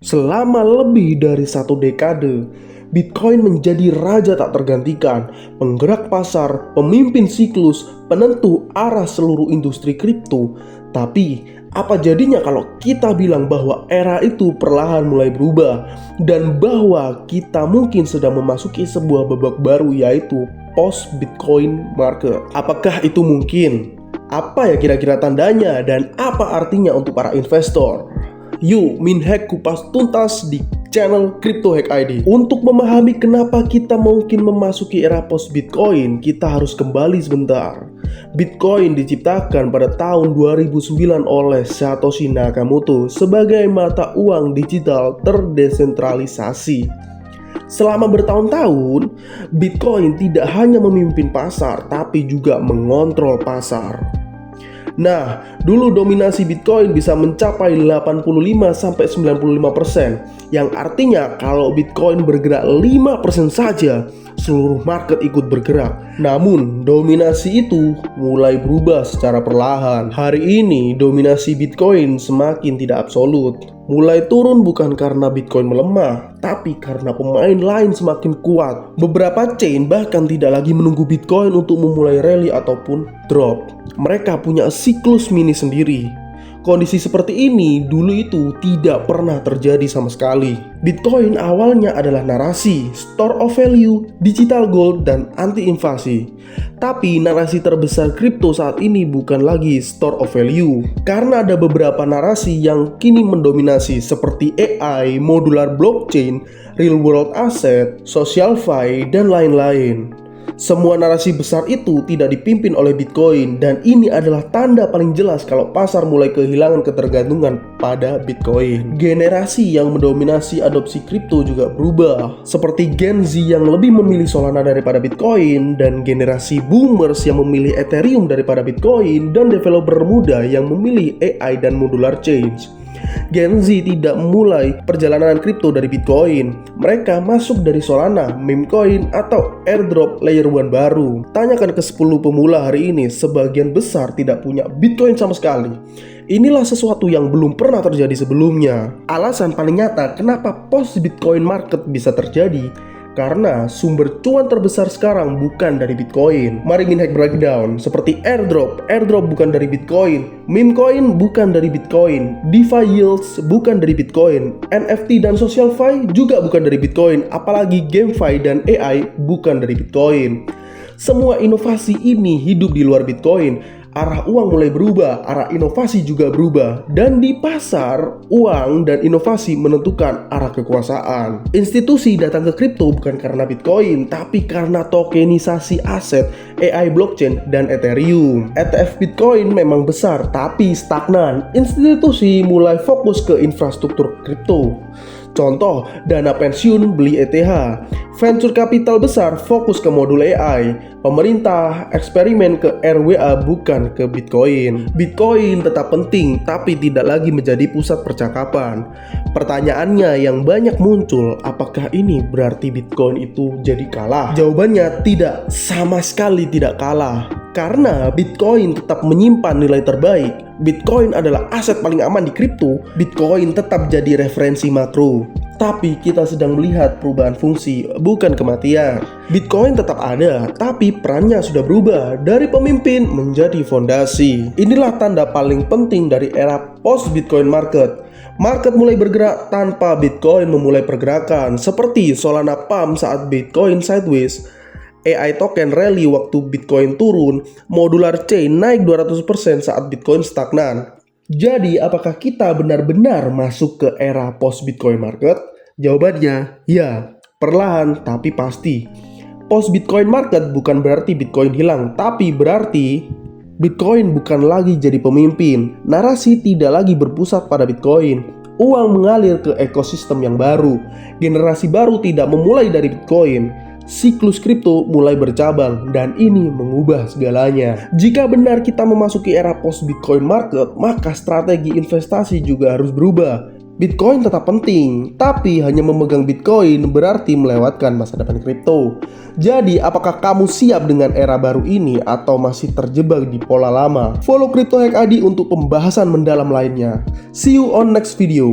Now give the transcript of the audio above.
Selama lebih dari 1 dekade, Bitcoin menjadi raja tak tergantikan, penggerak pasar, pemimpin siklus, penentu arah seluruh industri kripto. Tapi, apa jadinya kalau kita bilang bahwa era itu perlahan mulai berubah dan bahwa kita mungkin sedang memasuki sebuah babak baru, yaitu post-Bitcoin market? Apakah itu mungkin? Apa ya kira-kira tandanya dan apa artinya untuk para investor? Yuk, Minhack kupas tuntas di channel Crypto Hack ID. Untuk memahami kenapa kita mungkin memasuki era post Bitcoin, kita harus kembali sebentar. Bitcoin diciptakan pada tahun 2009 oleh Satoshi Nakamoto sebagai mata uang digital terdesentralisasi. Selama bertahun-tahun, Bitcoin tidak hanya memimpin pasar, tapi juga mengontrol pasar. Nah, dulu dominasi Bitcoin bisa mencapai 85-95%, yang artinya kalau Bitcoin bergerak 5% saja, seluruh market ikut bergerak. Namun, dominasi itu mulai berubah secara perlahan. Hari ini, dominasi Bitcoin semakin tidak absolut. Mulai turun bukan karena Bitcoin melemah, tapi karena pemain lain semakin kuat. Beberapa chain bahkan tidak lagi menunggu Bitcoin untuk memulai rally ataupun drop. Mereka punya siklus mini sendiri. Kondisi seperti ini dulu itu tidak pernah terjadi sama sekali. Bitcoin awalnya adalah narasi, store of value, digital gold, dan anti-invasi. Tapi narasi terbesar kripto saat ini bukan lagi store of value, karena ada beberapa narasi yang kini mendominasi seperti AI, modular blockchain, real world asset, social fi, dan lain-lain. Semua narasi besar itu tidak dipimpin oleh Bitcoin, dan ini adalah tanda paling jelas kalau pasar mulai kehilangan ketergantungan pada Bitcoin. Generasi yang mendominasi adopsi kripto juga berubah, seperti Gen Z yang lebih memilih Solana daripada Bitcoin, dan generasi boomers yang memilih Ethereum daripada Bitcoin, dan developer muda yang memilih AI dan modular chains. Gen Z tidak memulai perjalanan kripto dari Bitcoin. Mereka masuk dari Solana, meme coin, atau airdrop layer 1 baru. Tanyakan ke 10 pemula hari ini, sebagian besar tidak punya Bitcoin sama sekali. Inilah sesuatu yang belum pernah terjadi sebelumnya. Alasan paling nyata kenapa post Bitcoin market bisa terjadi, karena sumber cuan terbesar sekarang bukan dari Bitcoin. Mari Minhack breakdown. Seperti airdrop bukan dari Bitcoin, meme coin bukan dari Bitcoin, DeFi yields bukan dari Bitcoin, NFT dan social fi juga bukan dari Bitcoin, apalagi GameFi dan AI bukan dari Bitcoin. Semua inovasi ini hidup di luar Bitcoin. Arah uang mulai berubah, arah inovasi juga berubah. Dan di pasar, uang dan inovasi menentukan arah kekuasaan. Institusi datang ke kripto bukan karena Bitcoin, tapi karena tokenisasi aset, AI blockchain, dan Ethereum. ETF Bitcoin memang besar, tapi stagnan. Institusi mulai fokus ke infrastruktur kripto. Contoh, dana pensiun beli ETH. Venture capital besar fokus ke modul AI. Pemerintah eksperimen ke RWA bukan ke Bitcoin. Bitcoin tetap penting, tapi tidak lagi menjadi pusat percakapan. Pertanyaannya yang banyak muncul, apakah ini berarti Bitcoin itu jadi kalah? Jawabannya tidak, sama sekali tidak kalah. Karena Bitcoin tetap menyimpan nilai terbaik. Bitcoin adalah aset paling aman di kripto. Bitcoin tetap jadi referensi makro. Tapi kita sedang melihat perubahan fungsi, bukan kematian. Bitcoin tetap ada, tapi perannya sudah berubah dari pemimpin menjadi fondasi. Inilah tanda paling penting dari era post-Bitcoin market. Market mulai bergerak tanpa Bitcoin memulai pergerakan, seperti Solana pump saat Bitcoin sideways, AI token rally waktu Bitcoin turun, modular chain naik 200% saat Bitcoin stagnan. Jadi, apakah kita benar-benar masuk ke era post-Bitcoin market? Jawabannya, ya, perlahan tapi pasti. Post-Bitcoin market bukan berarti Bitcoin hilang, tapi berarti Bitcoin bukan lagi jadi pemimpin. Narasi tidak lagi berpusat pada Bitcoin. Uang mengalir ke ekosistem yang baru. Generasi baru tidak memulai dari Bitcoin. Siklus kripto mulai bercabang, dan ini mengubah segalanya. Jika benar kita memasuki era post-Bitcoin market, maka strategi investasi juga harus berubah. Bitcoin tetap penting, tapi hanya memegang Bitcoin berarti melewatkan masa depan kripto. Jadi, apakah kamu siap dengan era baru ini atau masih terjebak di pola lama? Follow Crypto Hack ID untuk pembahasan mendalam lainnya. See you on next video.